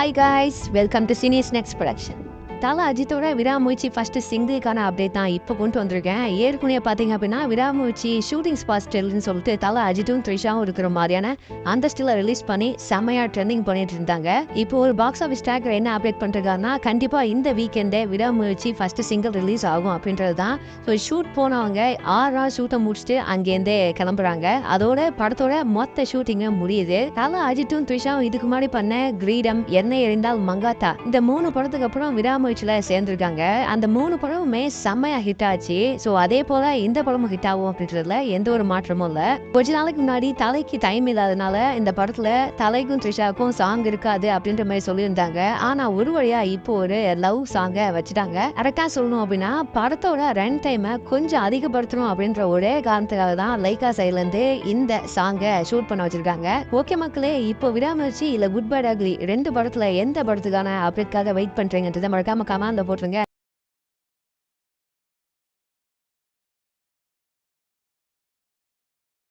Hi guys, welcome to Cine Snacks Production. தல அஜித்தோட விடாமுயற்சி ஃபர்ஸ்ட் சிங்கிளுக்கான அப்டேட் தான் இப்போ கொண்டு வந்திருக்கேன். ஏற்கனவே பார்த்தீங்க அப்படின்னா விடாமுயற்சி ஷூட்டிங் ஸ்பாட் ஸ்டில்னு சொல்லிட்டு தல அஜித்தும் த்ரிஷாவும் இருக்கிற மாதிரியான அந்த ஸ்டில்லை ரிலீஸ் பண்ணி செம்மையா ட்ரெண்டிங் பண்ணிட்டு இருந்தாங்க. இப்போ ஒரு பாக்ஸ் ஆஃபீஸ் டேக்கர் என்ன அப்டேட் பண்ணிருக்காருன்னா, கண்டிப்பா இந்த வீக்கெண்டே விடாமுயற்சி ஃபர்ஸ்ட் சிங்கிள் ரிலீஸ் ஆகும் அப்படின்றது தான். ஸோ ஷூட் போனவங்க 6 நாள் ஷூட்டை முடிச்சுட்டு அங்கேருந்தே கிளம்புறாங்க. அதோட படத்தோட மொத்த ஷூட்டிங்க முடியுது. தல அஜித்தும் த்ரிஷாவும் இதுக்கு முன்னாடி பண்ண கிரீடம், எண்ணெய் எறிந்தால் மங்காத்தா, இந்த 3 படத்துக்கு அப்புறம் விடாமுயற்சியில சேர்ந்திருக்காங்க. அந்த 3 படமுமே செம்மையா ஹிட் ஆச்சு. சோ அதே போல இந்த படமும் ஹிட் ஆகும் அப்படின்றதுல எந்த ஒரு மாற்றமும் இல்ல. கொஞ்ச நாளைக்கு முன்னாடி தலைக்கு டைம் இல்லாதனால இந்த படத்துல தலைக்கும் த்ரிஷாவுக்கும் சாங் இருக்காது அப்படின்ற மாதிரி சொல்லியிருந்தாங்க. ஆனா ஒரு வழியா இப்போ ஒரு லவ் சாங்க வச்சுட்டாங்க. கரெக்டா சொல்லணும் அப்படின்னா படத்தோட ரன் டைமை கொஞ்சம் அதிகப்படுத்தணும் அப்படின்ற ஒரே காரணத்துக்காக தான் லைகா சைட்ல இருந்து இந்த சாங்க ஷூட் பண்ண வச்சிருக்காங்க. ஓகே மக்களே, இப்போ விடாமுயற்சி இல்ல குட் பை அக்லி 2 படத்துல எந்த படத்துக்கான அப்டேட்காக வெயிட் பண்றீங்கன்றதை மறக்காம கமெண்ட்ல போட்டுருங்க.